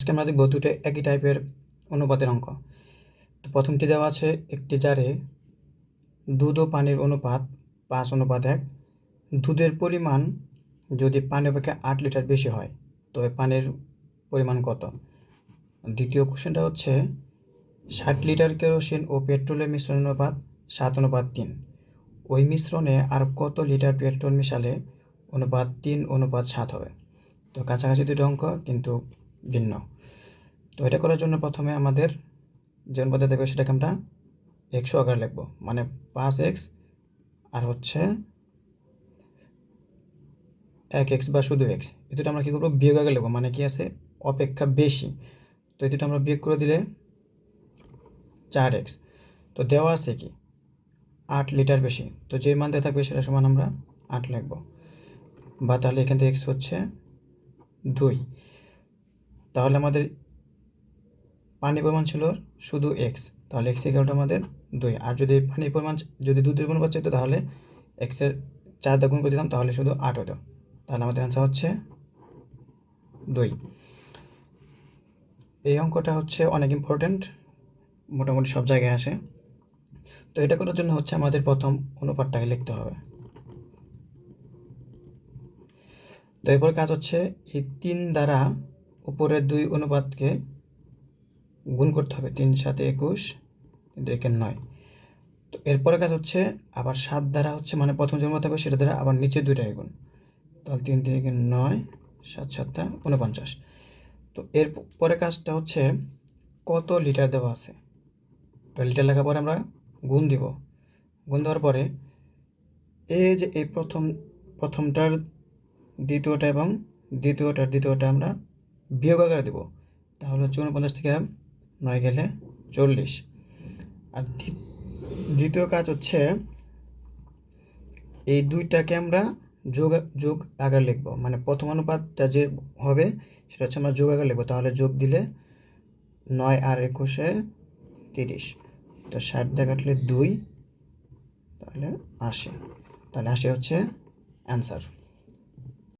আজকে আমরা দেখব দুটো একই টাইপের অনুপাতের অঙ্ক। তো প্রথমটি দেওয়া আছে একটি জারে দুধ ও পানির অনুপাত 5:1। দুধের পরিমাণ যদি পানি অপেক্ষা 8 লিটার বেশি হয় তবে পানির পরিমাণ কত? দ্বিতীয় কোশ্চেনটা হচ্ছে 60 লিটার কেরোসিন ও পেট্রোলের মিশ্রণ অনুপাত 7:3। ওই মিশ্রণে আর কত লিটার পেট্রোল মিশালে অনুপাত 3:7 হবে? তো কাছাকাছি দুটো অঙ্ক কিন্তু ভিন্ন। তো এটা করার জন্য প্রথমে আমাদের যে অনুপাতে দেবে সেটাকে আমরা 100 আকারে লিখব, মানে 5x আর হচ্ছে 1x বা শুধু x। এই দুটো আমরা কী করবো, বিয়োগ আকারে লিখব, মানে কি আছে অপেক্ষা বেশি। তো এই দুটো আমরা বিয়োগ করে দিলে 4x। তো দেওয়া আছে কি 8 লিটার বেশি, তো যে মান দেওয়া থাকবে সেটা সমান আমরা 8 লিখব, বা তাহলে এখান থেকে x হচ্ছে 2। তাহলে আমাদের পানির পরিমাণ ছিল শুধু x, তাহলে x ইকুয়ালটা আমাদের 2। আর যদি পানির পরিমাণ যদি দুধের পরিমাণ চাইতো তাহলে এক্সের 4 দিয়ে গুণ করে দিতাম, তাহলে শুধু 8 হতো। তাহলে আমাদের অ্যান্সার হচ্ছে 2। এই অঙ্কটা হচ্ছে অনেক ইম্পর্ট্যান্ট, মোটামুটি সব জায়গায় আসে। তো এটা করার জন্য হচ্ছে আমাদের প্রথম অনুপাতটাকে লিখতে হবে। তো এরপর কাজ হচ্ছে এই 3 দ্বারা উপরের 2 অনুপাতকে গুণ করতে হবে। 3 × 7 = 21, 3 × 9। তো এরপরে কাজ হচ্ছে আবার 7 দ্বারা হচ্ছে, মানে প্রথম যে অনুপাত হবে সেটা দ্বারা আবার নিচে 2টাকে গুণ। তাহলে 3 × 3 = 9, 7 × 7 = 49। তো এর পরে কাজটা হচ্ছে কত লিটার দেওয়া আছে। তো লিটার লেখার পরে আমরা গুণ দিব। গুণ দেওয়ার পরে এই যে এই প্রথমটার দ্বিতীয়টা এবং দ্বিতীয়টা আমরা বিয়োগ আকারে দেব। তাহলে হচ্ছে 49 থেকে 9 গেলে 40। আর দ্বিতীয় কাজ হচ্ছে এই দুইটাকে আমরা যোগ আকারে লিখব, মানে প্রথম অনুপাতটা যে হবে সেটা হচ্ছে আমরা যোগ আকারে লিখব। তাহলে যোগ দিলে 9 আর 21 = 30। তো 60 দিয়ে কাটলে 2, তাহলে 80। তাহলে 80 হচ্ছে অ্যান্সার।